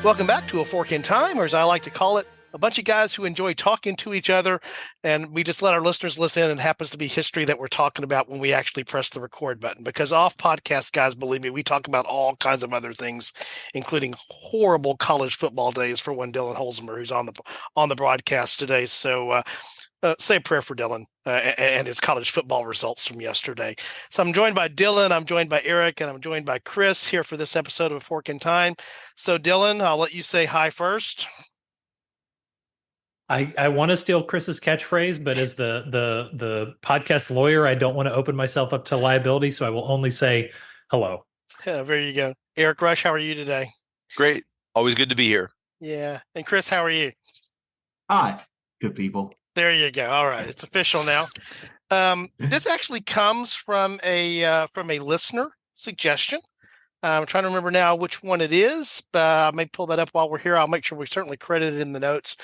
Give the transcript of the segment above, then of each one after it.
Welcome back to A Fork in Time, or as I like to call it, a bunch of guys who enjoy talking to each other, and we just let our listeners listen, and it happens to be history that we're talking about when we actually press the record button. Because off podcast, guys, believe me, we talk about all kinds of other things, including horrible college football days for one Dylan Holzmer, who's on the broadcast today. So say a prayer for Dylan and his college football results from yesterday. So I'm joined by Dylan, I'm joined by Eric, and I'm joined by Chris here for this episode of A Fork in Time. So Dylan, I'll let you say hi first. I want to steal Chris's catchphrase, but as the podcast lawyer, I don't want to open myself up to liability, so I will only say hello. Yeah, there you go. Eric Rush, how are you today? Great. Always good to be here. Yeah. And Chris, how are you? Hi, good people. There you go. All right. It's official now. This actually comes from a listener suggestion. I'm trying to remember now which one it is. I may pull that up while we're here. I'll make sure we certainly credit it in the notes.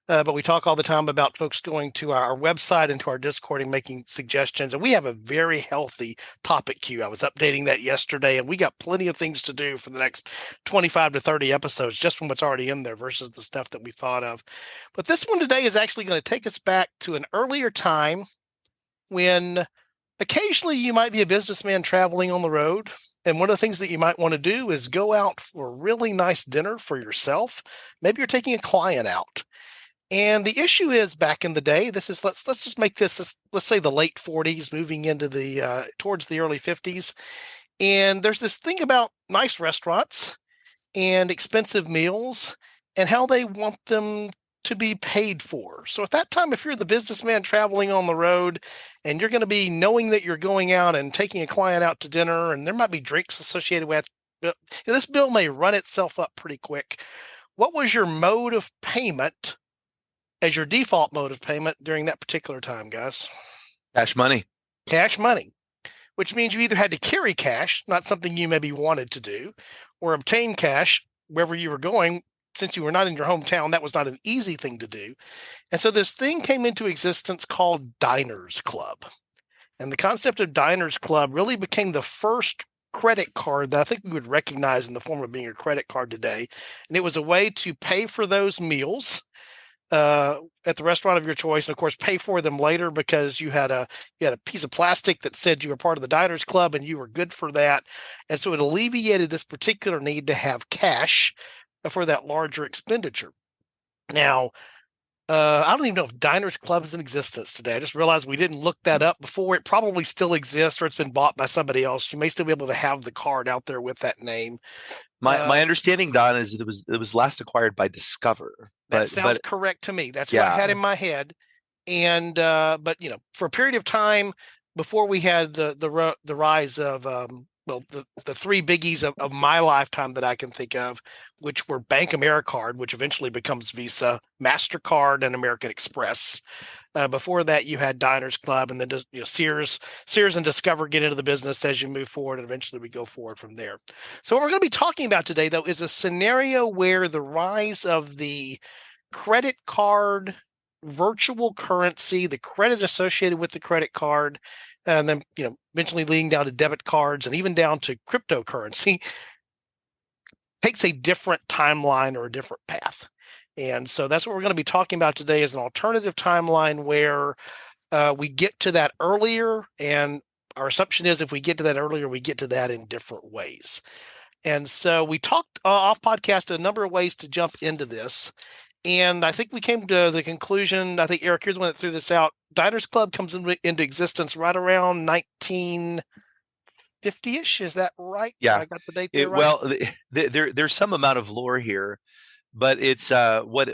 But we talk all the time about folks going to our website and to our Discord and making suggestions. And we have a very healthy topic queue. I was updating that yesterday, and we got plenty of things to do for the next 25 to 30 episodes just from what's already in there versus the stuff that we thought of. But this one today is actually going to take us back to an earlier time when occasionally you might be a businessman traveling on the road. And one of the things that you might want to do is go out for a really nice dinner for yourself. Maybe you're taking a client out. And the issue is back in the day, this is let's just make this let's say the late 40s, moving into the towards the early 50s. And there's this thing about nice restaurants and expensive meals and how they want them to be paid for. So at that time, if you're the businessman traveling on the road and you're going to be knowing that you're going out and taking a client out to dinner, and there might be drinks associated with this bill may run itself up pretty quick. What was your mode of payment as your default mode of payment during that particular time, guys? Cash money. Cash money, which means you either had to carry cash, not something you maybe wanted to do, or obtain cash wherever you were going. Since you were not in your hometown, that was not an easy thing to do. And so this thing came into existence called Diners Club. And the concept of Diners Club really became the first credit card that I think we would recognize in the form of being a credit card today. And it was a way to pay for those meals at the restaurant of your choice, and of course pay for them later because you had a piece of plastic that said you were part of the Diners Club and you were good for that. And so it alleviated this particular need to have cash for that larger expenditure. Now, I don't even know if Diners Club is in existence today. I just realized we didn't look that up before. It probably still exists, or it's been bought by somebody else. You may still be able to have the card out there with that name. My understanding, Don, is it was last acquired by Discover. That sounds correct to me. That's what I had in my head. And but for a period of time before we had the rise of the three biggies of my lifetime that I can think of, which were Bank AmeriCard, which eventually becomes Visa, MasterCard, and American Express. Before that, you had Diners Club, and then Sears and Discover get into the business as you move forward, and eventually we go forward from there. So what we're going to be talking about today, though, is a scenario where the rise of the credit card, virtual currency, the credit associated with the credit card, and then eventually leading down to debit cards and even down to cryptocurrency, takes a different timeline or a different path. And so that's what we're going to be talking about today, is an alternative timeline where we get to that earlier, and our assumption is if we get to that earlier, we get to that in different ways. And so we talked off podcast a number of ways to jump into this. And I think we came to the conclusion, I think, Eric, you're the one that threw this out. Diners Club comes into existence right around 1950-ish. Is that right? Yeah. I got the date there right? Well, there's some amount of lore here, but it's what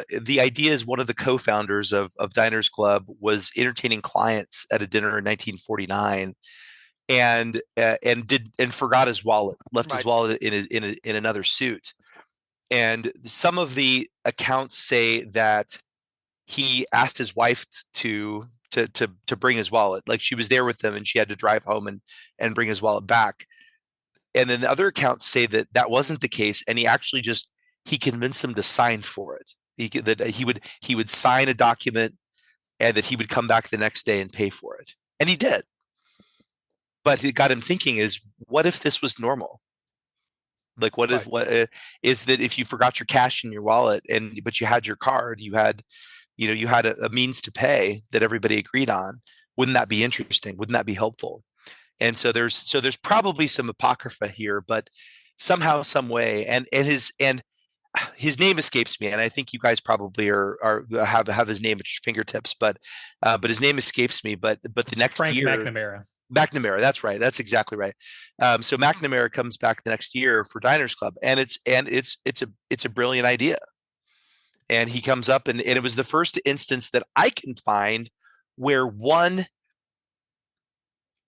the idea is. One of the co-founders of Diners Club was entertaining clients at a dinner in 1949, and forgot his wallet, left his wallet in another suit. And some of the accounts say that he asked his wife to bring his wallet, like she was there with him and she had to drive home and bring his wallet back. And then the other accounts say that that wasn't the case, and he convinced them to sign for it. He would sign a document, and that he would come back the next day and pay for it, and he did. But it got him thinking: is what if this was normal? Like what if Right. what is that if you forgot your cash in your wallet but you had your card, you had a means to pay that everybody agreed on. Wouldn't that be interesting? Wouldn't that be helpful? And so there's probably some apocrypha here, but somehow, some way, and his name escapes me, and I think you guys probably have his name at your fingertips, but his name escapes me. But the next Frank year, McNamara. McNamara, that's right, that's exactly right. So McNamara comes back the next year for Diners Club, and it's a brilliant idea. And he comes up, and it was the first instance that I can find where one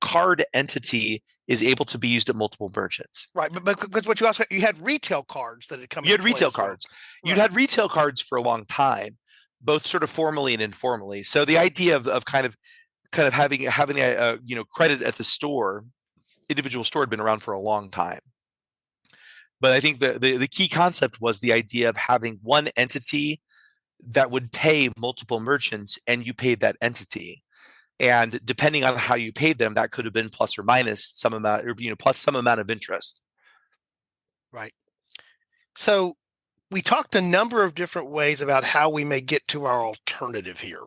card entity is able to be used at multiple merchants. Right, but because what you also you had retail cards that had come. You had into play retail as well. cards. You'd Right. had retail cards for a long time, both sort of formally and informally. So the idea of kind of having a credit at the store, individual store, had been around for a long time. But I think the key concept was the idea of having one entity that would pay multiple merchants, and you paid that entity. And depending on how you paid them, that could have been plus or minus some amount, or plus some amount of interest. Right. So we talked a number of different ways about how we may get to our alternative here,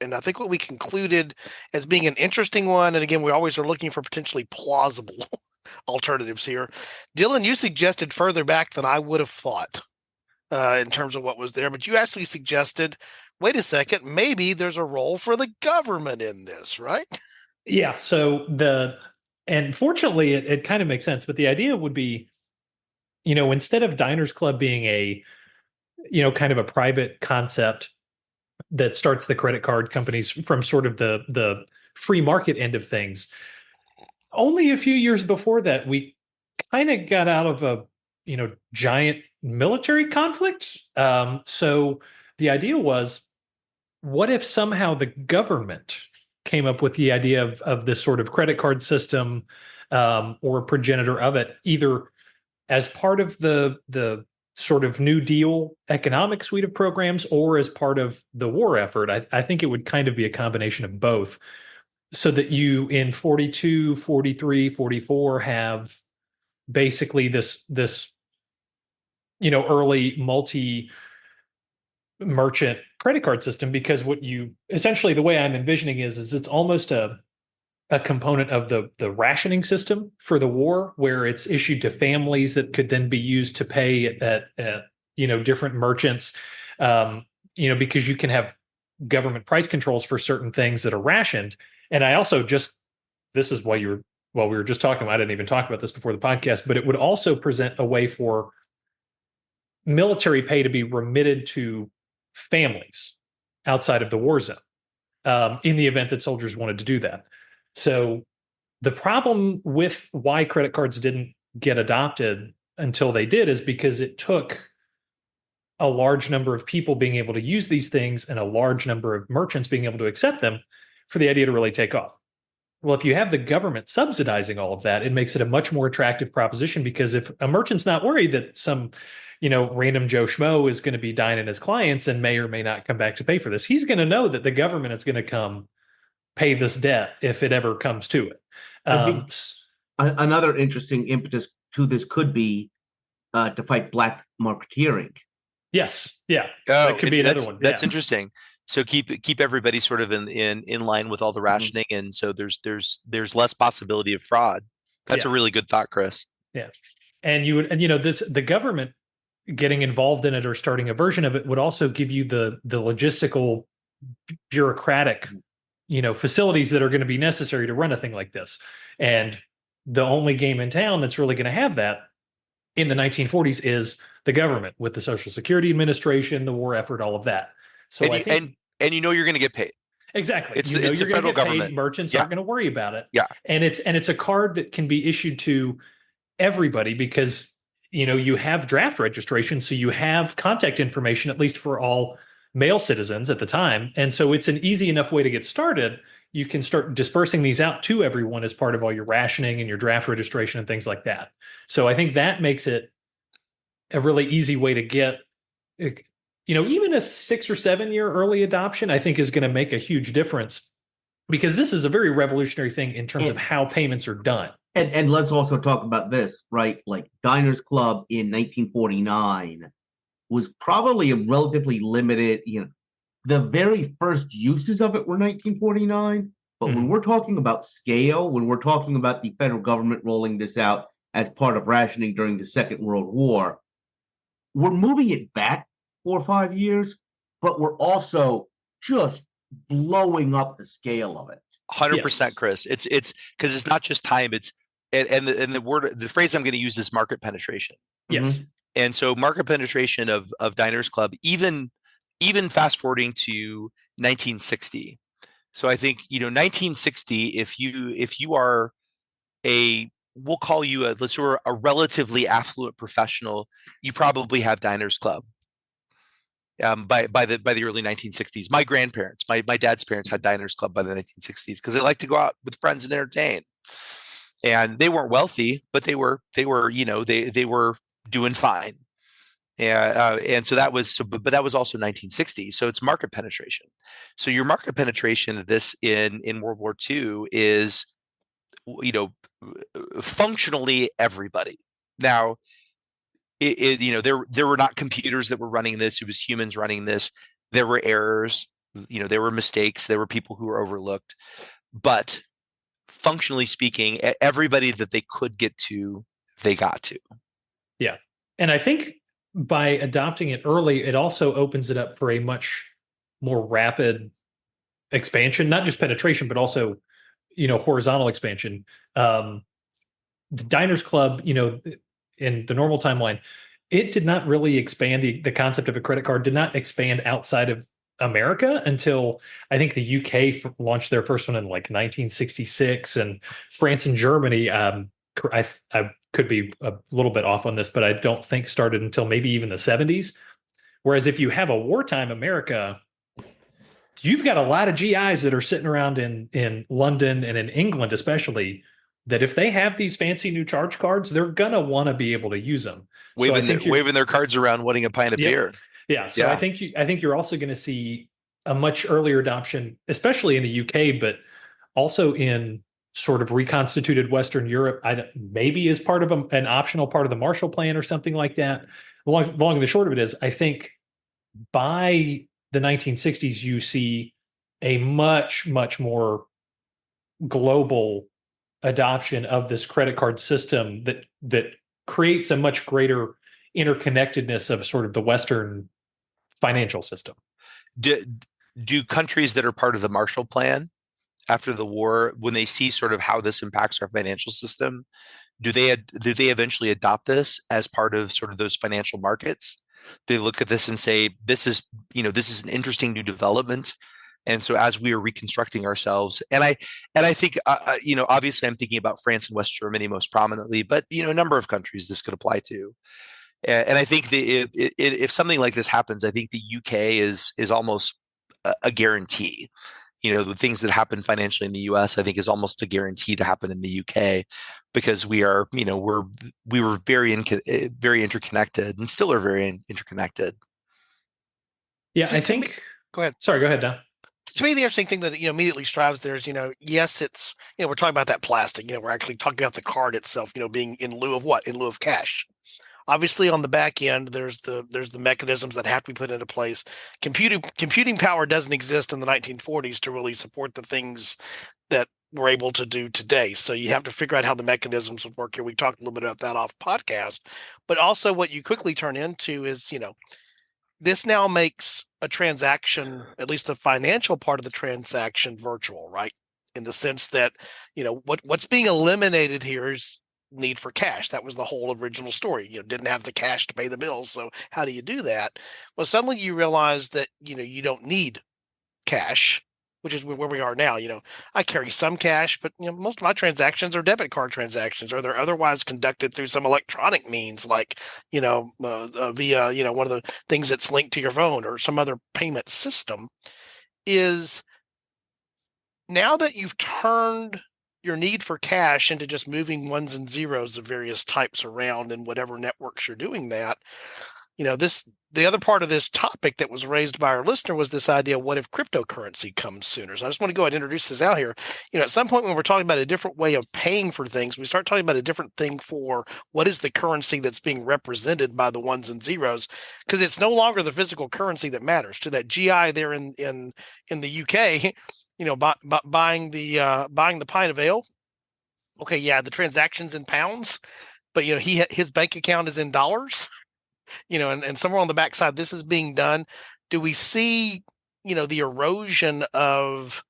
and I think what we concluded as being an interesting one, and again, we always are looking for potentially plausible alternatives here. Dylan, you suggested further back than I would have thought in terms of what was there, but you actually suggested, wait a second, maybe there's a role for the government in this, right? Yeah. So and fortunately, it kind of makes sense. But the idea would be, instead of Diners Club being a, kind of a private concept that starts the credit card companies from sort of the free market end of things, only a few years before that, we kind of got out of a, giant military conflict. So the idea was, what if somehow the government came up with the idea of this sort of credit card system, or a progenitor of it, either as part of the sort of New Deal economic suite of programs or as part of the war effort? I think it would kind of be a combination of both, so that you in 42, 43, 44 have basically this early multi merchant credit card system. Because what you essentially, the way I'm envisioning is it's almost a component of the rationing system for the war, where it's issued to families that could then be used to pay at different merchants, because you can have government price controls for certain things that are rationed. And I also this is why we were just talking about, I didn't even talk about this before the podcast, but it would also present a way for military pay to be remitted to families outside of the war zone, in the event that soldiers wanted to do that. So the problem with why credit cards didn't get adopted until they did is because it took a large number of people being able to use these things and a large number of merchants being able to accept them for the idea to really take off. Well, if you have the government subsidizing all of that, it makes it a much more attractive proposition, because if a merchant's not worried that some, random Joe Schmo is going to be dining his clients and may or may not come back to pay for this, he's going to know that the government is going to come pay this debt if it ever comes to it. I think another interesting impetus to this could be to fight black marketeering. Yes. Yeah. Oh, that could be another one. That's Yeah. interesting. So keep everybody sort of in line with all the rationing, and so there's less possibility of fraud. That's a really good thought, Chris. Yeah. And the government getting involved in it or starting a version of it would also give you the logistical, bureaucratic, facilities that are going to be necessary to run a thing like this. And the only game in town that's really going to have that in the 1940s is the government, with the Social Security Administration, the war effort, all of that. So and you're going to get paid. Exactly. It's you're the federal government. Paid. Merchants aren't going to worry about it. Yeah. And it's a card that can be issued to everybody, because you have draft registration, so you have contact information, at least for all male citizens at the time. And so it's an easy enough way to get started. You can start dispersing these out to everyone as part of all your rationing and your draft registration and things like that. So I think that makes it a really easy way to get, even a 6 or 7 year early adoption, I think is going to make a huge difference, because this is a very revolutionary thing in terms of how payments are done. And let's also talk about this, right? Like Diners Club in 1949 was probably a relatively limited, the very first uses of it were 1949. But when Mhm. we're talking about scale, when we're talking about the federal government rolling this out as part of rationing during the Second World War, we're moving it back 4 or 5 years, but we're also just blowing up the scale of it. 100%, Yes. Chris. It's because it's not just time. It's the phrase I'm going to use is market penetration. Yes. Mhm. And so market penetration of Diners Club, even fast forwarding to 1960. So I think 1960. If you are we'll call you let's say a relatively affluent professional, you probably have Diners Club. By the early 1960s, my grandparents, my dad's parents had Diners Club by the 1960s because they like to go out with friends and entertain. And they weren't wealthy, but they were doing fine. And so that was but that was also 1960. So it's market penetration. So your market penetration of this in World War II is you know functionally everybody. Now there were not computers that were running this. It was humans running this. There were errors. There were mistakes. There were people who were overlooked. But functionally speaking, everybody that they could get to, they got to. Yeah. And I think by adopting it early, it also opens it up for a much more rapid expansion, not just penetration, but also, horizontal expansion. The Diners Club, in the normal timeline, it did not really expand the concept of a credit card did not expand outside of America until I think the UK launched their first one in like 1966, and France and Germany. I could be a little bit off on this, but I don't think started until maybe even the 70s. Whereas if you have a wartime America, you've got a lot of GIs that are sitting around in London and in England, especially, that if they have these fancy new charge cards, they're gonna want to be able to use them. So I waving their, think you're, waving their cards around, wanting a pint of yep, beer. yeah. So Yeah. I think you're also going to see a much earlier adoption, especially in the UK, but also in sort of reconstituted Western Europe. Maybe as part of an optional part of the Marshall Plan or something like that. Long and the short of it is, I think by the 1960s, you see a much, much more global adoption of this credit card system that creates a much greater interconnectedness of sort of the Western financial system. Do, do countries that are part of the Marshall Plan after the war, when they see sort of how this impacts our financial system, do they eventually adopt this as part of sort of those financial markets? Do they look at this and say, this is an interesting new development? And so as we are reconstructing ourselves, and I think obviously I'm thinking about France and West Germany most prominently, but a number of countries this could apply to. And I think if something like this happens, I think the UK is almost a guarantee. The things that happen financially in the US, I think, is almost a guarantee to happen in the UK, because we are, we were very interconnected and still are very interconnected. Yeah, So I to me, think. go ahead. Sorry, go ahead, Don. To me, the interesting thing that immediately strives there is, yes, it's we're talking about that plastic. We're actually talking about the card itself. Being in lieu of what? In lieu of cash. Obviously, on the back end, there's the mechanisms that have to be put into place. Computing power doesn't exist in the 1940s to really support the things that we're able to do today. So you have to figure out how the mechanisms would work here. We talked a little bit about that off podcast, but also what you quickly turn into is, this now makes a transaction, at least the financial part of the transaction, virtual, right? In the sense that, what's being eliminated here is need for cash. That was the whole original story. Didn't have the cash to pay the bills. So how do you do that? Well, suddenly you realize that, you don't need cash, which is where we are now. I carry some cash, but most of my transactions are debit card transactions, or they're otherwise conducted through some electronic means, like via one of the things that's linked to your phone or some other payment system. Is now that you've turned your need for cash into just moving ones and zeros of various types around in whatever networks you're doing that, the other part of this topic that was raised by our listener was this idea, what if cryptocurrency comes sooner? So I just want to go ahead and introduce this out here. At some point when we're talking about a different way of paying for things, we start talking about a different thing for what is the currency that's being represented by the ones and zeros, because it's no longer the physical currency that matters. To that GI there in the UK, buying the pint of ale. Okay, yeah, the transaction's in pounds, but his bank account is in dollars. And somewhere on the backside, this is being done. Do we see, the erosion of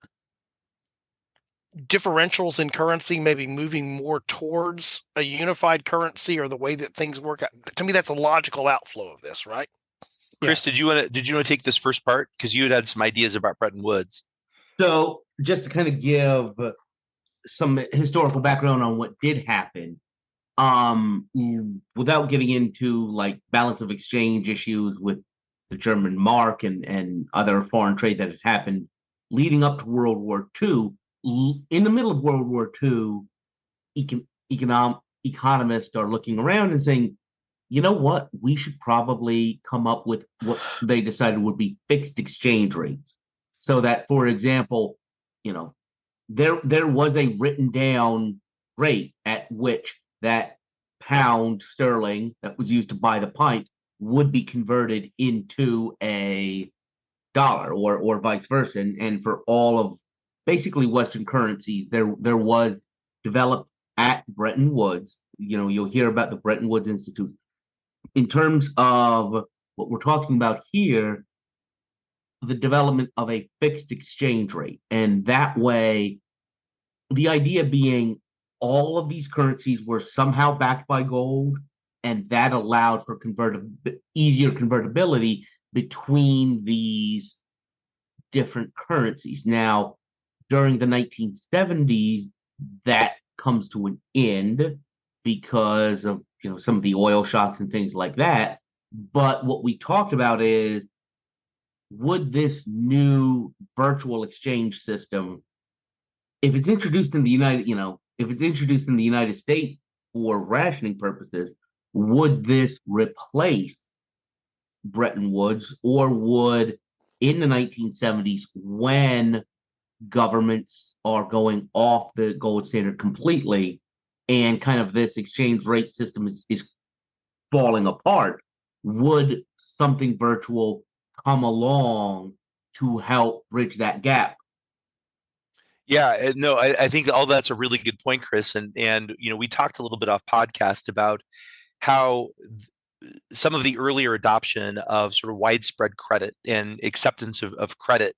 differentials in currency, maybe moving more towards a unified currency or the way that things work out? To me, that's a logical outflow of this, right? Chris, did you want to take this first part? Because you had some ideas about Bretton Woods. So just to kind of give some historical background on what did happen, without getting into like balance of exchange issues with the German mark and other foreign trade that has happened leading up to World War II. In the middle of World War II, economists are looking around and saying, you know what, we should probably come up with what they decided would be fixed exchange rates. So that, for example, there was a written down rate at which that pound sterling that was used to buy the pint would be converted into a dollar or vice versa. And for all of basically Western currencies, there was developed at Bretton Woods. You'll hear about the Bretton Woods Institute. In terms of what we're talking about here, the development of a fixed exchange rate. And that way, the idea being all of these currencies were somehow backed by gold, and that allowed for easier convertibility between these different currencies. Now, during the 1970s, that comes to an end because of some of the oil shocks and things like that. But what we talked about is, would this new virtual exchange system, if it's introduced in the United States for rationing purposes, would this replace Bretton Woods, or would in the 1970s, when governments are going off the gold standard completely and kind of this exchange rate system is falling apart, would something virtual come along to help bridge that gap? Yeah, no, I think all that's a really good point, Chris. And we talked a little bit off podcast about how some of the earlier adoption of sort of widespread credit and acceptance of credit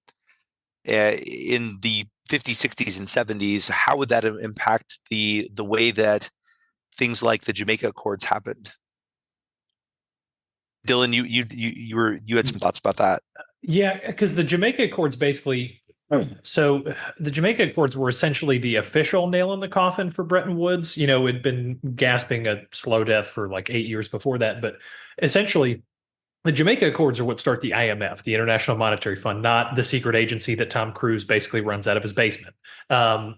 in the 50s, 60s, and 70s, how would that impact the way that things like the Jamaica Accords happened? Dylan, you had some thoughts about that. Yeah, because the Jamaica Accords basically. So the Jamaica Accords were essentially the official nail in the coffin for Bretton Woods. It'd been gasping a slow death for like 8 years before that, but essentially the Jamaica Accords are what start the IMF, the International Monetary Fund, not the secret agency that Tom Cruise basically runs out of his basement.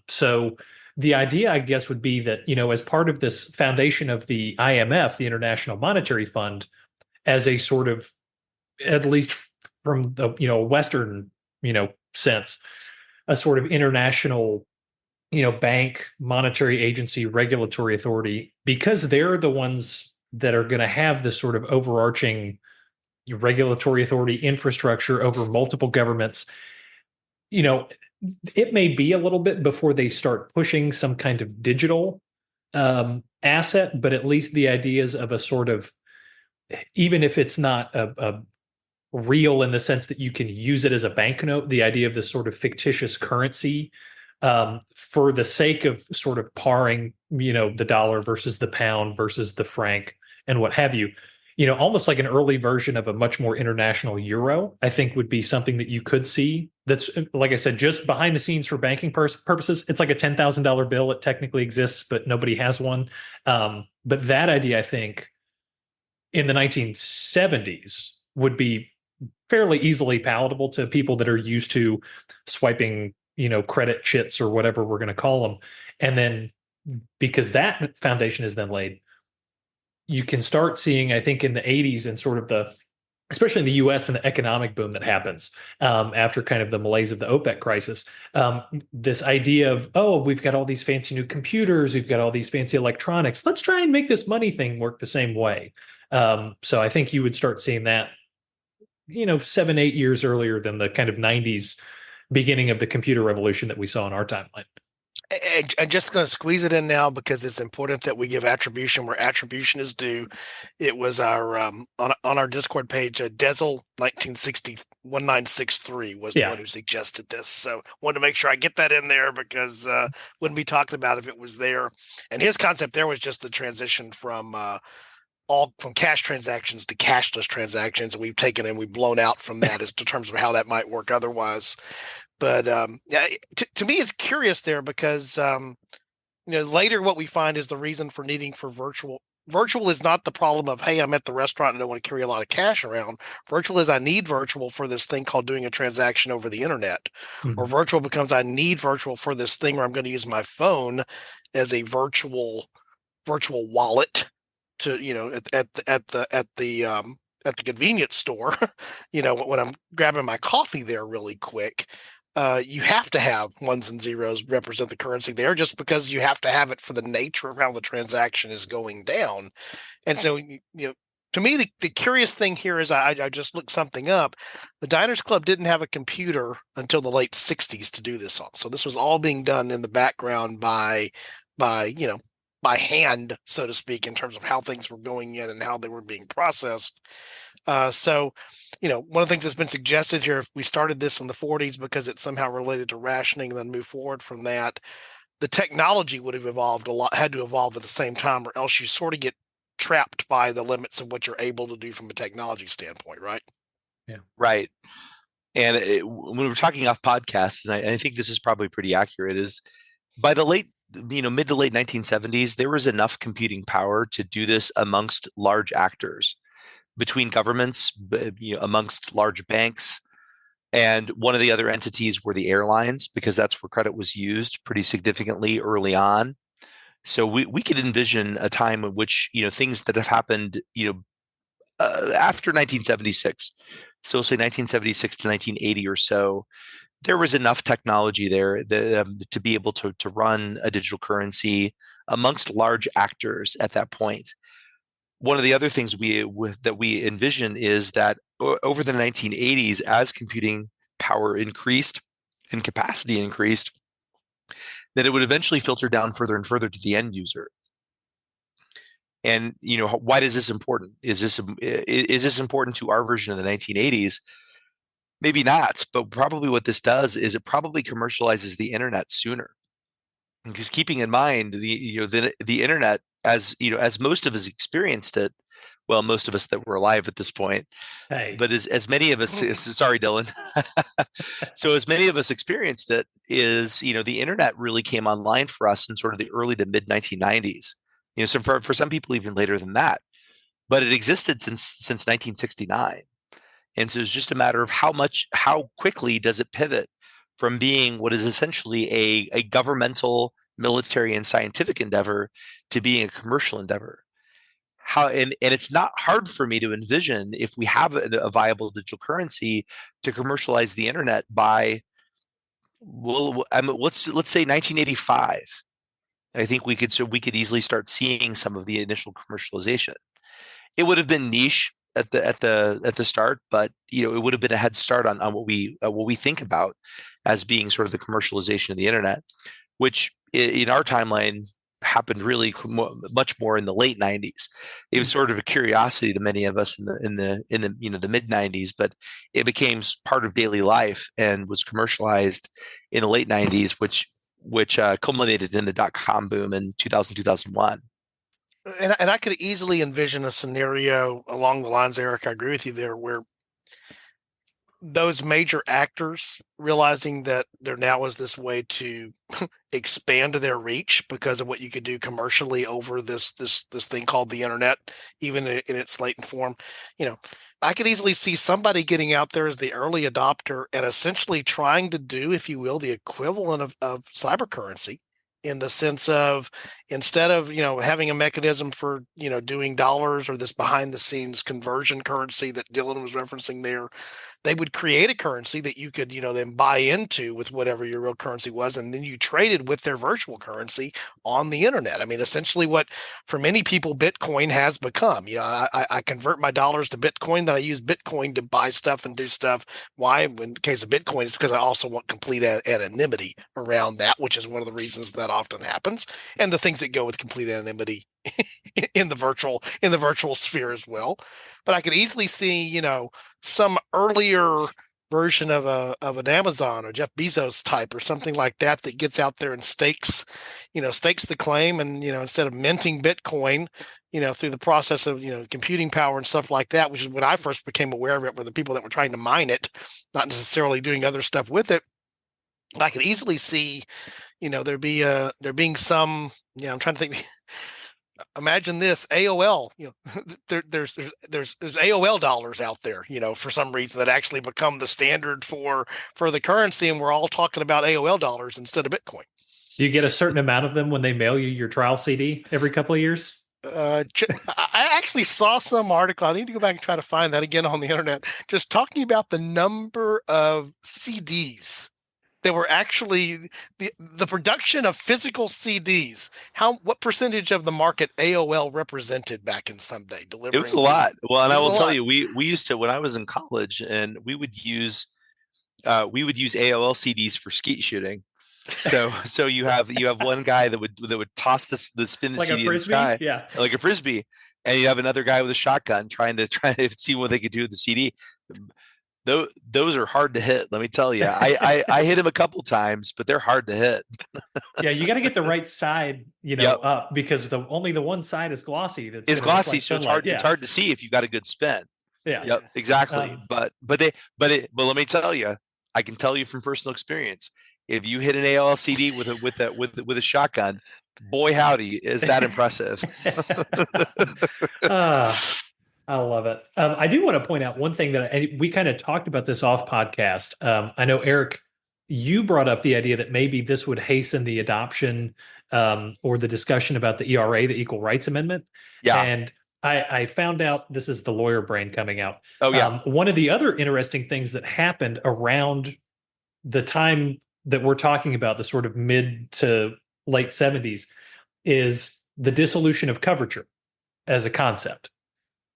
So the idea, I guess, would be that, as part of this foundation of the IMF, the International Monetary Fund, as a sort of, at least from the, Western, sense, a sort of international, bank, monetary agency, regulatory authority, because they're the ones that are going to have this sort of overarching regulatory authority infrastructure over multiple governments. It may be a little bit before they start pushing some kind of digital asset, but at least the ideas of a sort of, even if it's not a real in the sense that you can use it as a banknote, the idea of this sort of fictitious currency for the sake of sort of paring, the dollar versus the pound versus the franc and what have you, almost like an early version of a much more international euro, I think would be something that you could see. That's, like I said, just behind the scenes for banking purposes. It's like a $10,000 bill. It technically exists, but nobody has one. But that idea, I think, in the 1970s would be fairly easily palatable to people that are used to swiping, credit chits or whatever we're going to call them. And then because that foundation is then laid, you can start seeing, I think, in the 80s and sort of especially in the US and the economic boom that happens after kind of the malaise of the OPEC crisis, this idea of, oh, we've got all these fancy new computers, we've got all these fancy electronics. Let's try and make this money thing work the same way. So I think you would start seeing that, 7, 8 years earlier than the kind of 90s beginning of the computer revolution that we saw in our timeline. I'm just going to squeeze it in now because it's important that we give attribution where attribution is due. It was our on our Discord page, Dezel 1963 was the one who suggested this. So wanted to make sure I get that in there because wouldn't be talking about if it was there. And his concept there was just the transition from cash transactions to cashless transactions. And we've taken and we've blown out from that as to terms of how that might work otherwise. But to me, it's curious there because later what we find is the reason for needing for virtual. Virtual is not the problem of, hey, I'm at the restaurant and I don't want to carry a lot of cash around. Virtual is I need virtual for this thing called doing a transaction over the internet. Mm-hmm. Or virtual becomes I need virtual for this thing where I'm going to use my phone as a virtual wallet to at the convenience store, when I'm grabbing my coffee there really quick. You have to have ones and zeros represent the currency there just because you have to have it for the nature of how the transaction is going down. And so, to me, the curious thing here is I just looked something up. The Diners Club didn't have a computer until the late 60s to do this on. So this was all being done in the background by hand, so to speak, in terms of how things were going in and how they were being processed. So one of the things that's been suggested here, if we started this in the 40s because it's somehow related to rationing and then move forward from that, the technology would have evolved a lot, had to evolve at the same time, or else you sort of get trapped by the limits of what you're able to do from a technology standpoint, right? Yeah. Right. And when we were talking off podcast, and I think this is probably pretty accurate, is by the mid to late 1970s, there was enough computing power to do this amongst large actors, between governments, amongst large banks. And one of the other entities were the airlines, because that's where credit was used pretty significantly early on. So we could envision a time in which, things that have happened, after 1976, so say 1976 to 1980 or so, there was enough technology there to be able to run a digital currency amongst large actors at that point. One of the other things that we envision is that over the 1980s, as computing power increased and capacity increased, that it would eventually filter down further and further to the end user. And why is this important? Is this important to our version of the 1980s? Maybe not, but probably what this does is it probably commercializes the internet sooner. Because keeping in mind the internet, as most of us experienced it, well, most of us that were alive at this point, but as many of us, sorry, Dylan. So as many of us experienced it, is the internet really came online for us in sort of the early to mid 1990s. So for some people even later than that, but it existed since 1969. And so it's just a matter of how quickly does it pivot from being what is essentially a governmental, military, and scientific endeavor to being a commercial endeavor. And it's not hard for me to envision, if we have a viable digital currency, to commercialize the internet by, let's say 1985. I think we could easily start seeing some of the initial commercialization. It would have been niche at the start, but it would have been a head start on what we think about as being sort of the commercialization of the internet, which in our timeline happened really much more in the late 90s. It was sort of a curiosity to many of us in the the mid 90s, but it became part of daily life and was commercialized in the late 90s, which culminated in the .com boom in 2000, 2001. And I could easily envision a scenario along the lines, Eric, I agree with you there, where those major actors realizing that there now is this way to expand their reach because of what you could do commercially over this thing called the internet, even in its latent form. I could easily see somebody getting out there as the early adopter and essentially trying to do, if you will, the equivalent of cyber currency in the sense of instead of, having a mechanism for, doing dollars or this behind the scenes conversion currency that Dylan was referencing there, they would create a currency that you could, then buy into with whatever your real currency was. And then you traded with their virtual currency on the internet. I mean, essentially what for many people, Bitcoin has become. I convert my dollars to Bitcoin, then I use Bitcoin to buy stuff and do stuff. Why? In the case of Bitcoin, it's because I also want complete anonymity around that, which is one of the reasons that often happens. And the things that go with complete anonymity in the virtual sphere as well. But I could easily see, some earlier version of an Amazon or Jeff Bezos type or something like that gets out there and stakes the claim, and instead of minting Bitcoin, through the process of computing power and stuff like that, which is when I first became aware of it, were the people that were trying to mine it, not necessarily doing other stuff with it. I could easily see, there being some, I'm trying to think. Imagine this AOL, there's AOL dollars out there, for some reason that actually become the standard for the currency. And we're all talking about AOL dollars instead of Bitcoin. Do you get a certain amount of them when they mail you your trial CD every couple of years? I actually saw some article. I need to go back and try to find that again on the internet, just talking about the number of CDs. They were actually the production of physical CDs. What percentage of the market AOL represented back in some day delivering? It was a lot. Well, and I will tell lot. you, we used to, when I was in college, and we would use AOL CDs for skeet shooting. So you have one guy that would toss the spin the Like CD a in the frisbee? sky, Yeah. like a frisbee, and you have another guy with a shotgun trying to see what they could do with the CD. Those are hard to hit. Let me tell you, I hit him a couple times, but they're hard to hit. Yeah, you got to get the right side, Yep. up, because only the one side is glossy. It's glossy, so it's hard. Yeah. It's hard to see if you got a good spin. Yeah. Yep, exactly. Um, But let me tell you, I can tell you from personal experience, if you hit an AOL CD with a shotgun, boy howdy, is that impressive. I love it. I do want to point out one thing we kind of talked about this off podcast. I know, Eric, you brought up the idea that maybe this would hasten the adoption or the discussion about the ERA, the Equal Rights Amendment. Yeah. And I found out, this is the lawyer brain coming out. Oh, yeah. One of the other interesting things that happened around the time that we're talking about, the sort of mid to late 70s, is the dissolution of coverture as a concept.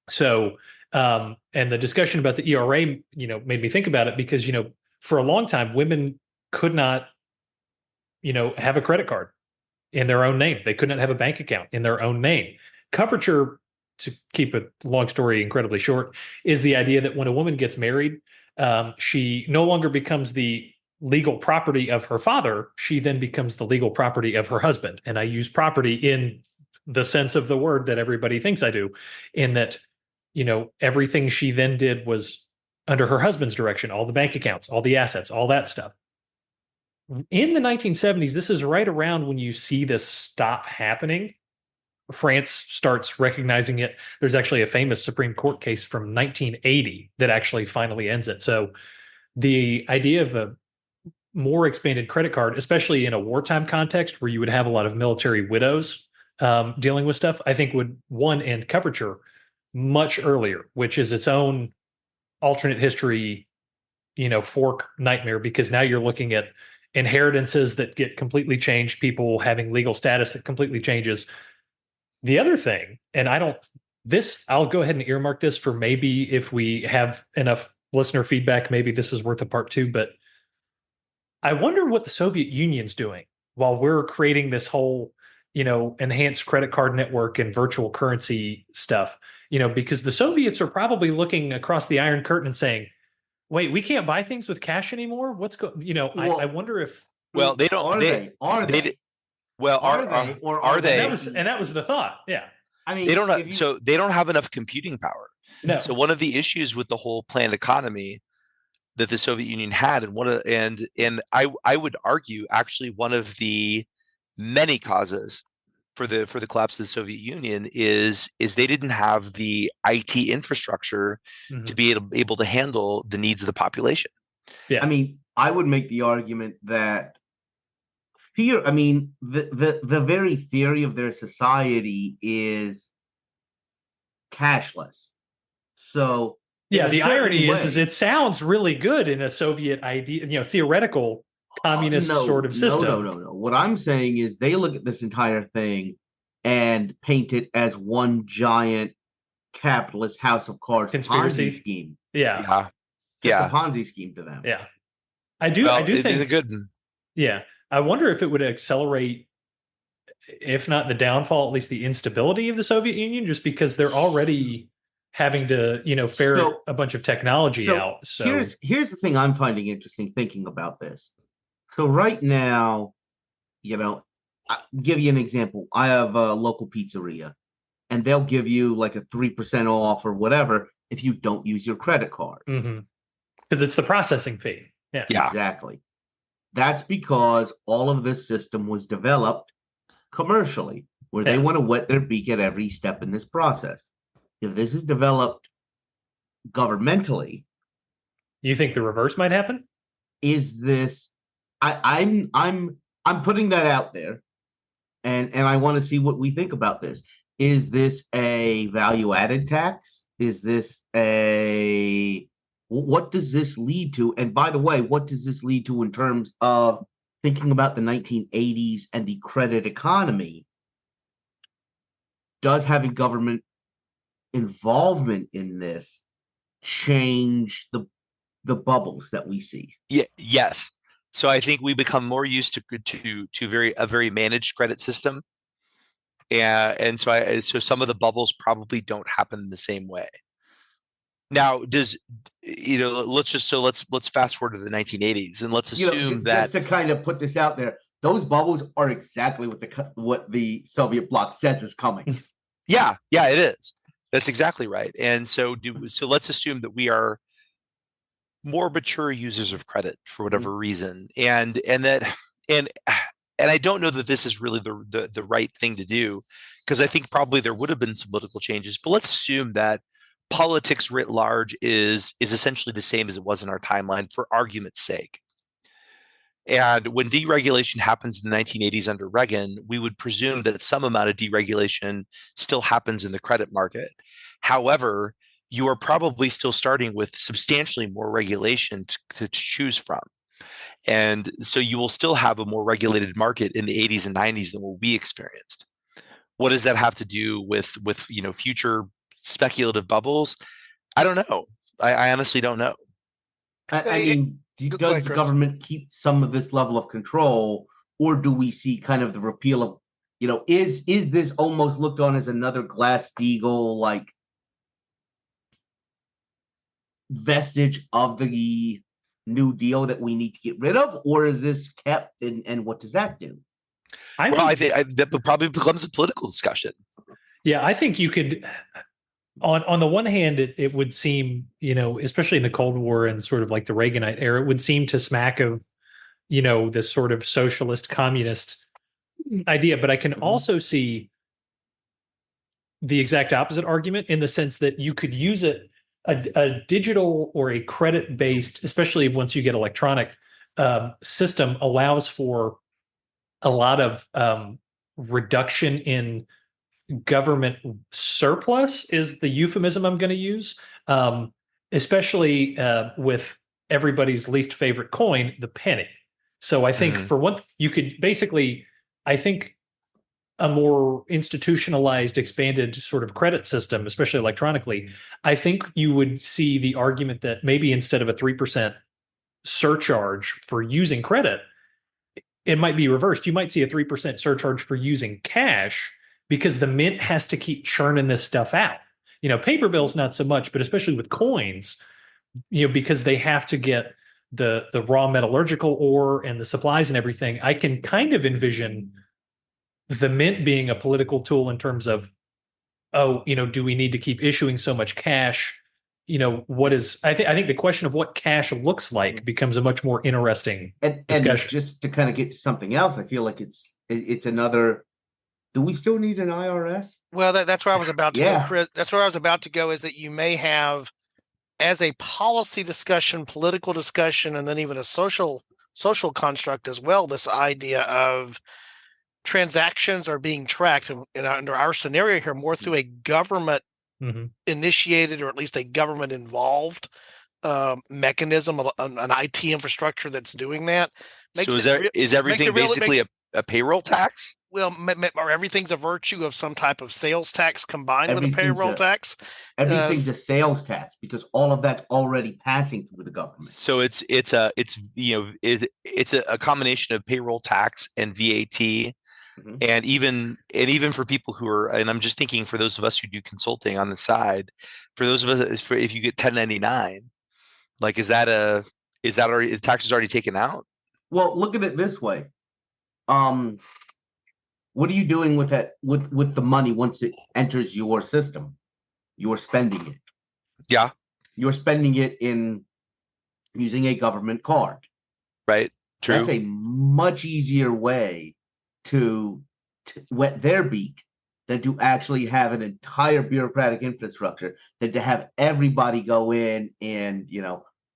So, and the discussion about the ERA, made me think about it because, for a long time, women could not, have a credit card in their own name. They could not have a bank account in their own name. Coverture, to keep a long story incredibly short, is the idea that when a woman gets married, she no longer becomes the legal property of her father. She then becomes the legal property of her husband. And I use property in the sense of the word that everybody thinks I do, in that, everything she then did was under her husband's direction, all the bank accounts, all the assets, all that stuff. In the 1970s, this is right around when you see this stop happening. France starts recognizing it. There's actually a famous Supreme Court case from 1980 that actually finally ends it. So the idea of a more expanded credit card, especially in a wartime context where you would have a lot of military widows dealing with stuff, I think would, one, end coverture much earlier, which is its own alternate history, fork nightmare, because now you're looking at inheritances that get completely changed, people having legal status that completely changes. The other thing, and I'll go ahead and earmark this for maybe if we have enough listener feedback, maybe this is worth a part 2, but I wonder what the Soviet Union's doing while we're creating this whole, enhanced credit card network and virtual currency stuff, because the Soviets are probably looking across the Iron Curtain and saying, wait, we can't buy things with cash anymore. I wonder if. Well, they don't. Are they? Well, are they? That was the thought. Yeah. I mean, they don't. So they don't have enough computing power. No. So one of the issues with the whole planned economy that the Soviet Union had, and I would argue actually one of the many causes for the collapse of the Soviet Union is they didn't have the IT infrastructure to be able to handle the needs of the population. Yeah. I mean, I would make the argument that fear. I mean, the very theory of their society is cashless. So Yeah, in a the certain irony is way, it sounds really good in a Soviet idea, theoretical communist sort of system. no. What I'm saying is they look at this entire thing and paint it as one giant capitalist house of cards Conspiracy. Ponzi scheme. Yeah. Yeah. It's a Yeah. Ponzi scheme to them. Yeah. I do Well, the think good. yeah. I wonder if it would accelerate, if not the downfall, at least the instability of the Soviet Union, just because they're already having to, ferret So- a bunch of technology out. So here's the thing I'm finding interesting thinking about this. So right now, I'll give you an example. I have a local pizzeria, and they'll give you like a 3% off or whatever if you don't use your credit card. because it's the processing fee. Yeah. Yeah. Exactly. That's because all of this system was developed commercially, where they Yeah. want to wet their beak at every step in this process. If this is developed governmentally, You think the reverse might happen? is this I'm putting that out there, and I want to see what we think about this. Is this a value added tax? Is this what does this lead to? And by the way, what does this lead to in terms of thinking about the 1980s and the credit economy? Does having government involvement in this change the bubbles that we see? Yeah. Yes. So I think we become more used to a very managed credit system, and so some of the bubbles probably don't happen in the same way. Now, let's fast forward to the 1980s, and let's assume that just to kind of put this out there, those bubbles are exactly what the Soviet bloc says is coming. yeah, it is. That's exactly right. And so let's assume that we are more mature users of credit for whatever reason, and I don't know that this is really the right thing to do, because I think probably there would have been some political changes. But let's assume that politics writ large is essentially the same as it was in our timeline, for argument's sake. And when deregulation happens in the 1980s under Reagan, we would presume that some amount of deregulation still happens in the credit market. However, you are probably still starting with substantially more regulation to choose from. And so you will still have a more regulated market in the 80s and 90s than what we experienced. What does that have to do with future speculative bubbles? I don't know. I honestly don't know. I mean, Go does ahead, the Chris. government keep some of this level of control, or do we see kind of the repeal of, is this almost looked on as another Glass-Steagall like vestige of the New Deal that we need to get rid of, or is this kept, and what does that do? I think that probably becomes a political discussion. Yeah, I think you could. On the one hand, it would seem, especially in the Cold War and sort of like the Reaganite era, it would seem to smack of, this sort of socialist communist idea. But I can also see the exact opposite argument, in the sense that you could use it, a digital or a credit based, especially once you get electronic, system allows for a lot of reduction in government surplus, is the euphemism I'm going to use, especially with everybody's least favorite coin, the penny. So I think for one, you could basically, I think a more institutionalized, expanded sort of credit system, especially electronically, I think you would see the argument that maybe instead of a 3% surcharge for using credit, it might be reversed. You might see a 3% surcharge for using cash, because the mint has to keep churning this stuff out. Paper bills, not so much, but especially with coins, because they have to get the raw metallurgical ore and the supplies and everything. I can kind of envision the mint being a political tool in terms of, do we need to keep issuing so much cash? I think the question of what cash looks like becomes a much more interesting discussion. And just to kind of get to something else, I feel like it's another. Do we still need an IRS? Well, that's where I was about to go, Yeah. Chris. That's where I was about to go, is that you may have, as a policy discussion, political discussion, and then even a social social construct as well. This idea of transactions are being tracked, and under our scenario here, more through a government initiated, or at least a government involved mechanism, an IT infrastructure that's doing that. So is everything basically a payroll tax? Well, or everything's a virtue of some type of sales tax combined with a payroll tax. Everything's a sales tax because all of that's already passing through the government. So it's a combination of payroll tax and VAT, and even for people who are, and I'm just thinking for those of us who do consulting on the side, for those of us, if you get 1099, like is that already, the tax is already taken out? Well, look at it this way. What are you doing with that with the money once it enters your system? You're spending it. Yeah. You're spending it in using a government card. Right. True. That's a much easier way to wet their beak than to actually have an entire bureaucratic infrastructure, than to have everybody go in and,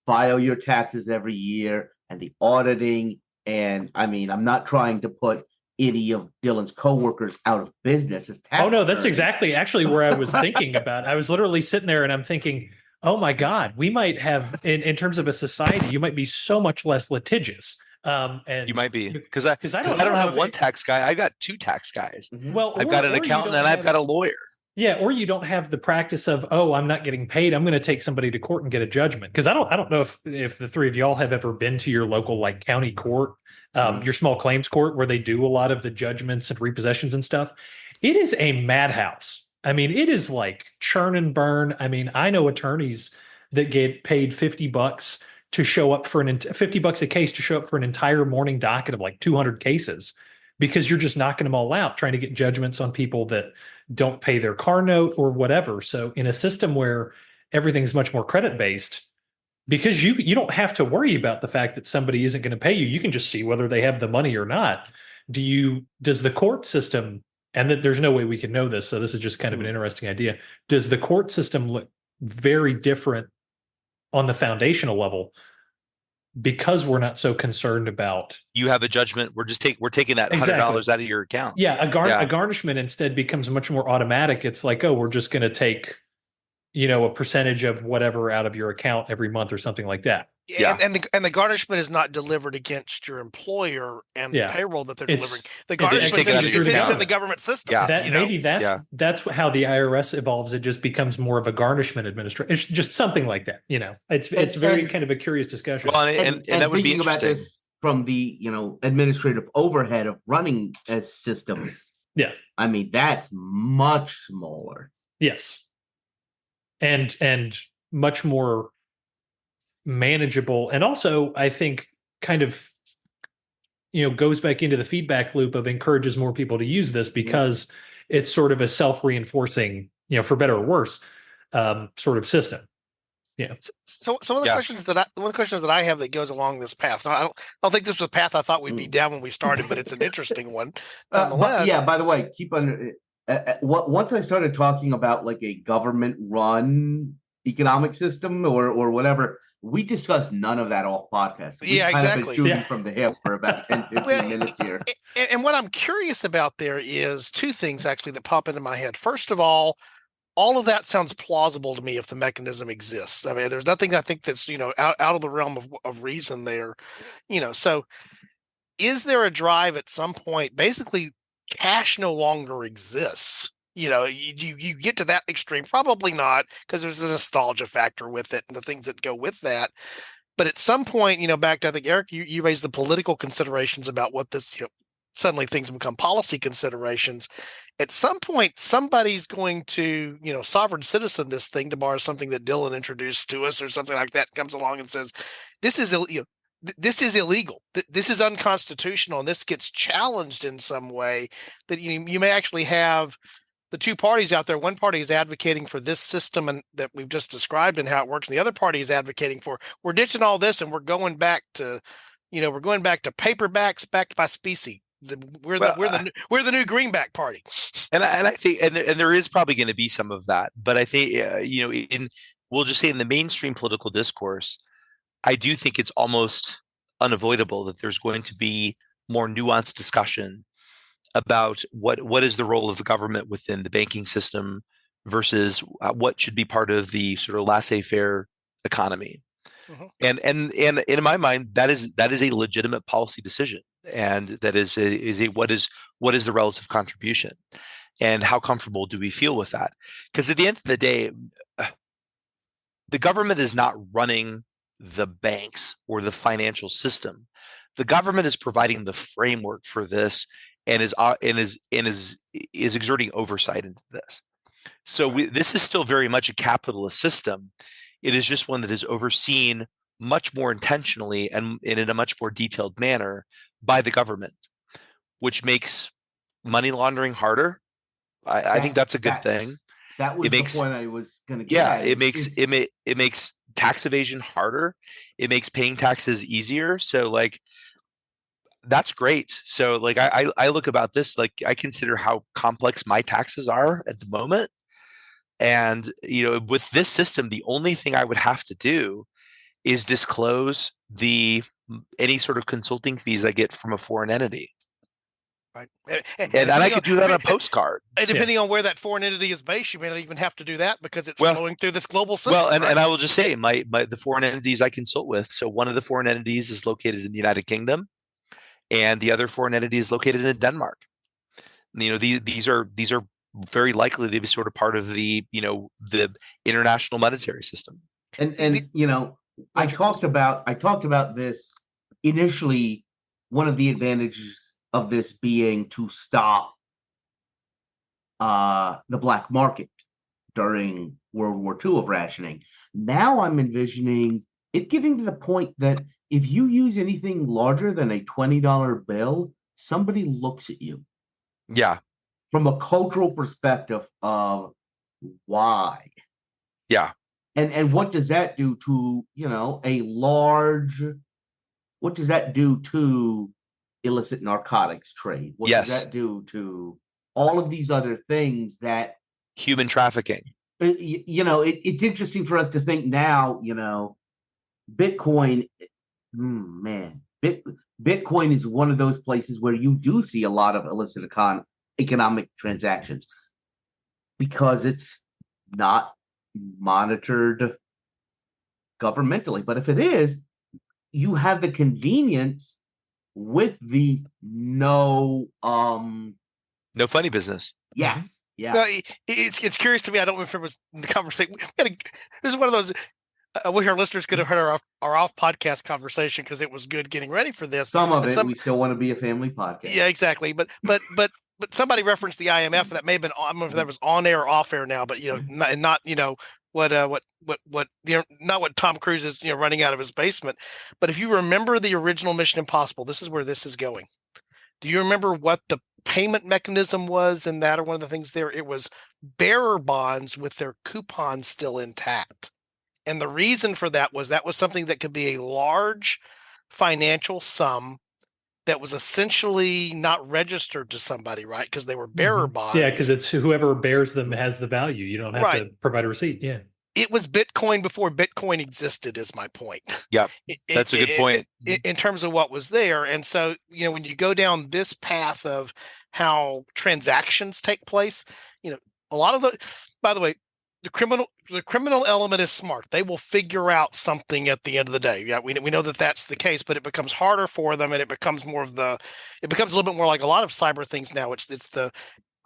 file your taxes every year and the auditing. And I mean, I'm not trying to put any of Dylan's coworkers out of business as tax. Oh no, that's exactly actually where I was thinking about. I was literally sitting there and I'm thinking, oh my God, we might have in terms of a society, you might be so much less litigious. And you might be because I don't have one tax guy. I got two tax guys. Well, I've got an accountant and I've got a lawyer. Yeah, or you don't have the practice of, I'm not getting paid, I'm going to take somebody to court and get a judgment. Because I don't know if the three of y'all have ever been to your local like county court, your small claims court, where they do a lot of the judgments and repossessions and stuff. It is a madhouse. I mean, it is like churn and burn. I mean, I know attorneys that get paid $50 to show up for $50 a case to show up for an entire morning docket of like 200 cases, because you're just knocking them all out, trying to get judgments on people that don't pay their car note or whatever. So in a system where everything's much more credit based, because you don't have to worry about the fact that somebody isn't going to pay you, you can just see whether they have the money or not. Does the court system, and that there's no way we can know this, so this is just kind of an interesting idea, does the court system look very different on the foundational level because we're not so concerned about, you have a judgment, we're taking that $100 out of your account. Yeah, a garnishment instead becomes much more automatic. It's like, we're just going to take, a percentage of whatever out of your account every month or something like that. Yeah, and the garnishment is not delivered against your employer and the payroll that they're delivering. The garnishment is in the government system. Yeah, that's how the IRS evolves. It just becomes more of a garnishment administration. It's just something like that. It's very kind of a curious discussion. Well, and that would be interesting. About this from the administrative overhead of running a system. Yeah, I mean that's much smaller. Yes, and much more manageable, and also I think kind of goes back into the feedback loop of encourages more people to use this, because it's sort of a self-reinforcing, for better or worse, sort of system. Yeah. So some of the questions that I have that goes along this path. Now, I don't think this was a path I thought we'd be down when we started, but it's an interesting one. By the way, keep on. Once I started talking about like a government-run economic system or whatever, we discussed none of that off podcast. We've kind of been shooting from the hip for about 10, 15 minutes here. And what I'm curious about there is two things actually that pop into my head. First of all of that sounds plausible to me if the mechanism exists. I mean, there's nothing I think that's, out of the realm of reason there. So is there a drive at some point? Basically, cash no longer exists. You get to that extreme, probably not, because there's a nostalgia factor with it and the things that go with that. But at some point, back to, I think, Eric, you raised the political considerations about what this, suddenly things become policy considerations. At some point, somebody's going to, sovereign citizen this thing, to borrow something that Dylan introduced to us or something like that, comes along and says, this is illegal. This is unconstitutional, and this gets challenged in some way. That you may actually have the two parties out there. One party is advocating for this system and that we've just described and how it works, and the other party is advocating for, we're ditching all this and we're going back to paperbacks backed by specie. We're the new greenback party. And I think and there is probably going to be some of that, but I think we'll just say in the mainstream political discourse, I do think it's almost unavoidable that there's going to be more nuanced discussion about what is the role of the government within the banking system versus what should be part of the sort of laissez-faire economy. Mhm. And in my mind, that is a legitimate policy decision, and that is what is the relative contribution, and how comfortable do we feel with that? Because at the end of the day, the government is not running the banks or the financial system. The government is providing the framework for this, and is exerting oversight into this. So this is still very much a capitalist system. It is just one that is overseen much more intentionally and in a much more detailed manner by the government, which makes money laundering harder. I think that's a good thing. That was It makes the point I was going to get at. It makes tax evasion harder. It makes paying taxes easier. So like that's great. So like I look about this, like I consider how complex my taxes are at the moment. And with this system, the only thing I would have to do is disclose any sort of consulting fees I get from a foreign entity. Right. And I could do that on a postcard. And depending on where that foreign entity is based, you may not even have to do that because it's Well- flowing through this global system. Well, and right? I will just say the foreign entities I consult with. So one of the foreign entities is located in the United Kingdom, and the other foreign entity is located in Denmark. These are very likely to be sort of part of the international monetary system. And I talked about this initially. One of the advantages of this being to stop the black market during World War II of rationing. Now I'm envisioning it getting to the point that if you use anything larger than a $20 bill, somebody looks at you. Yeah. From a cultural perspective of why. Yeah. And what does that do to, what does that do to illicit narcotics trade? What does that do to all of these other things that human trafficking? It's interesting for us to think now, Bitcoin, Bitcoin is one of those places where you do see a lot of illicit economic transactions because it's not monitored governmentally. But if it is, you have the convenience with the no funny business. Yeah. Yeah. No, it's curious to me. I don't remember the conversation. This is one of those. I wish our listeners could have heard our off podcast conversation because it was good getting ready for this. Some of it, we still want to be a family podcast. Yeah, exactly. But somebody referenced the IMF, and that may have been, I don't know if that was on air or off air now, but not not what Tom Cruise is running out of his basement. But if you remember the original Mission Impossible, this is where this is going. Do you remember what the payment mechanism was in that, or one of the things there? It was bearer bonds with their coupons still intact. And the reason for that was something that could be a large financial sum that was essentially not registered to somebody, right? Because they were bearer bonds. Yeah, because it's whoever bears them has the value. You don't have to provide a receipt. Yeah. It was Bitcoin before Bitcoin existed, is my point. Yeah, that's a good point. In terms of what was there. And so, when you go down this path of how transactions take place, a lot of by the way, the criminal element is smart. They will figure out something at the end of the day. Yeah, we know that that's the case, but it becomes harder for them, and it becomes a little bit more like a lot of cyber things now. It's the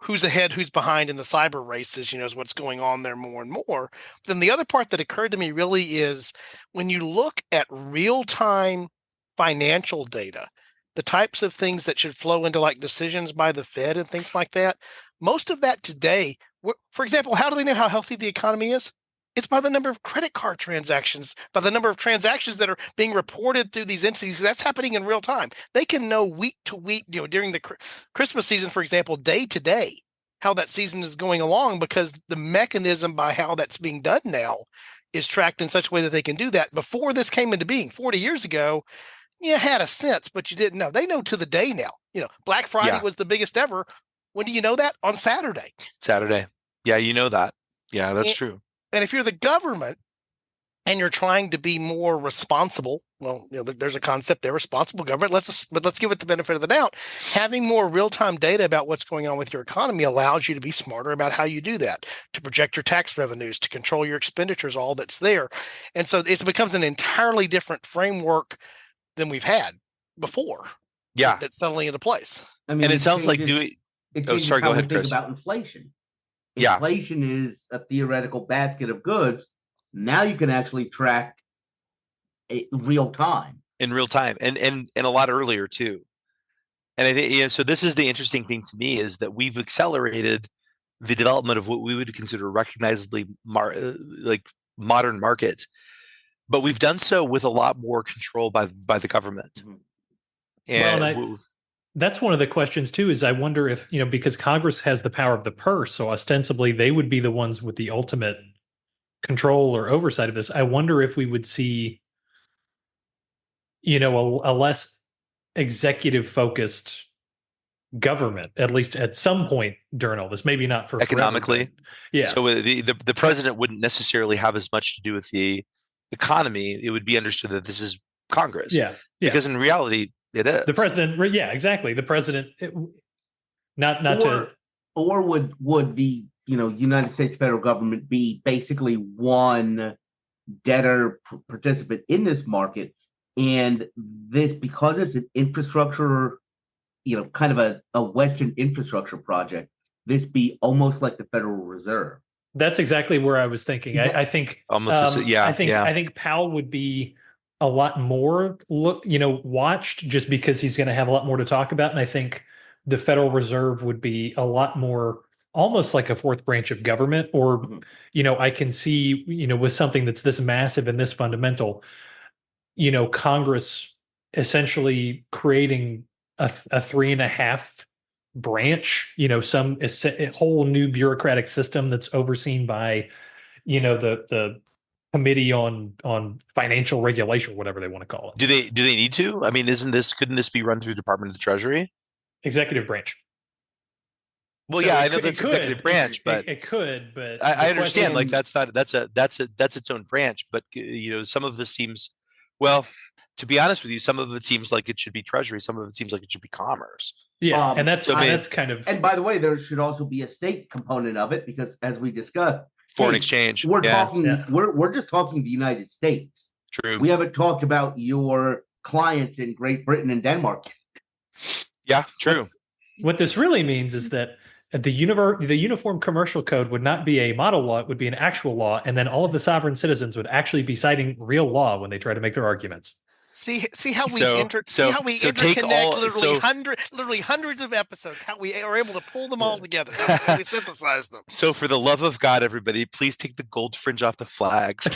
who's ahead, who's behind in the cyber races, is what's going on there more and more. Then the other part that occurred to me really is when you look at real-time financial data, the types of things that should flow into like decisions by the Fed and things like that, most of that today, for example, how do they know how healthy the economy is? It's by the number of credit card transactions, by the number of transactions that are being reported through these entities. That's happening in real time. They can know week to week, during the Christmas season, for example, day to day, how that season is going along, because the mechanism by how that's being done now is tracked in such a way that they can do that. Before this came into being 40 years ago, you had a sense, but you didn't know. They know to the day now. Black Friday was the biggest ever. When do you know that? On Saturday. Yeah, you know that. Yeah, that's true. And if you're the government and you're trying to be more responsible well, there's a concept there, responsible government. But let's give it the benefit of the doubt. Having more real-time data about what's going on with your economy allows you to be smarter about how you do that, to project your tax revenues, to control your expenditures, all that's there. And so it becomes an entirely different framework than we've had before. Yeah. That's suddenly into place. I mean, And it sounds like doing. It Oh, changes sorry. Go how we ahead, think Chris. about inflation. Yeah. Inflation is a theoretical basket of goods. Now you can actually track real time. In real time, and a lot earlier too. And I think so. This is the interesting thing to me, is that we've accelerated the development of what we would consider recognizably modern markets, but we've done so with a lot more control by the government. Mhm. And that's one of the questions too, is I wonder if, because Congress has the power of the purse, so ostensibly they would be the ones with the ultimate control or oversight of this. I wonder if we would see, a less executive focused government, at least at some point during all this, maybe not for economically. forever, yeah. So the president wouldn't necessarily have as much to do with the economy. It would be understood that this is Congress. Yeah. Because in reality, it is. The president, yeah, exactly. The president, or would the United States federal government be basically one debtor participant in this market, and this, because it's an infrastructure, kind of a Western infrastructure project, this be almost like the Federal Reserve. That's exactly where I was thinking. I think almost, I think Powell would be a lot more watched, just because he's going to have a lot more to talk about. And I think the Federal Reserve would be a lot more almost like a fourth branch of government, or, I can see, with something that's this massive and this fundamental, Congress essentially creating a 3.5 branch, a whole new bureaucratic system that's overseen by, the Committee on Financial Regulation, whatever they want to call it. Do they need to? I mean, couldn't this be run through the Department of the Treasury? Executive branch. Well, So yeah, I know that's executive branch, but it could. But I understand. Like that's its own branch. But some of this seems, well, to be honest with you, some of it seems like it should be Treasury. Some of it seems like it should be Commerce. Yeah, and that's kind of. And by the way, there should also be a state component of it, because as we discussed, foreign exchange. We're just talking the United States. True. We haven't talked about your clients in Great Britain and Denmark. Yeah, true. What this really means is that the Uniform Commercial Code would not be a model law; it would be an actual law, and then all of the sovereign citizens would actually be citing real law when they try to make their arguments. See how we interconnect literally hundreds of episodes. How we are able to pull them all together. How we synthesize them. So, for the love of God, everybody, please take the gold fringe off the flags.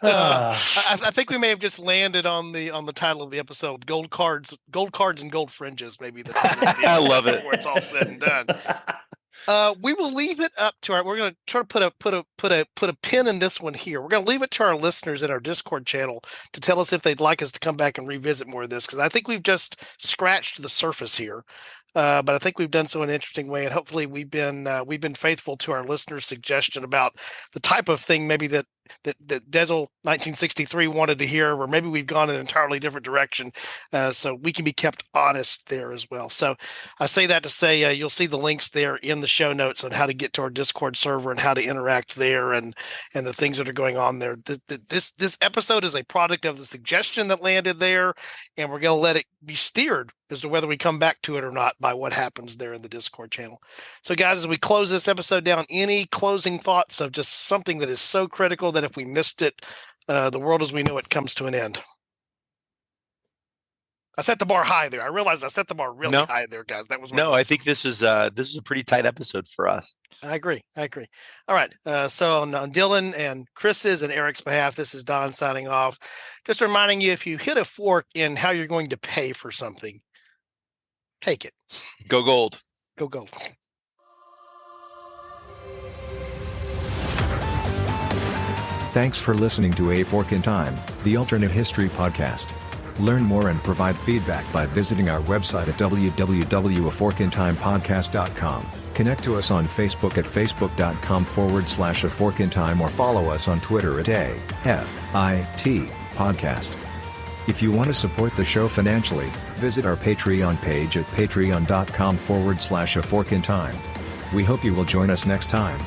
I think we may have just landed on the title of the episode: Gold Cards and Gold Fringes. Maybe the title of the I love it. Before it's all said and done. We will leave it up to we're going to try to put a pin in this one here. We're going to leave it to our listeners in our Discord channel to tell us if they'd like us to come back and revisit more of this, because I think we've just scratched the surface here. But I think we've done so in an interesting way, and hopefully we've been faithful to our listeners' suggestion about the type of thing maybe that Dezel 1963 wanted to hear, or maybe we've gone in an entirely different direction, so we can be kept honest there as well. So I say that to say you'll see the links there in the show notes on how to get to our Discord server and how to interact there, and the things that are going on there. This episode is a product of the suggestion that landed there, and we're going to let it be steered as to whether we come back to it or not by what happens there in the Discord channel. So guys, as we close this episode down, any closing thoughts of just something that is so critical that if we missed it, the world as we know it comes to an end? I set the bar high there. I realized I set the bar really high there, guys. That was I think this is a pretty tight episode for us. I agree. All right. So on Dylan and Chris's and Eric's behalf, this is Don signing off. Just reminding you, if you hit a fork in how you're going to pay for something, take it. Go gold. Go gold. Thanks for listening to A Fork in Time, the alternate history podcast. Learn more and provide feedback by visiting our website at www.aforkintimepodcast.com. Connect to us on Facebook at facebook.com/A Fork in Time or follow us on Twitter at AFIT Podcast. If you want to support the show financially, visit our Patreon page at patreon.com/A Fork in Time. We hope you will join us next time.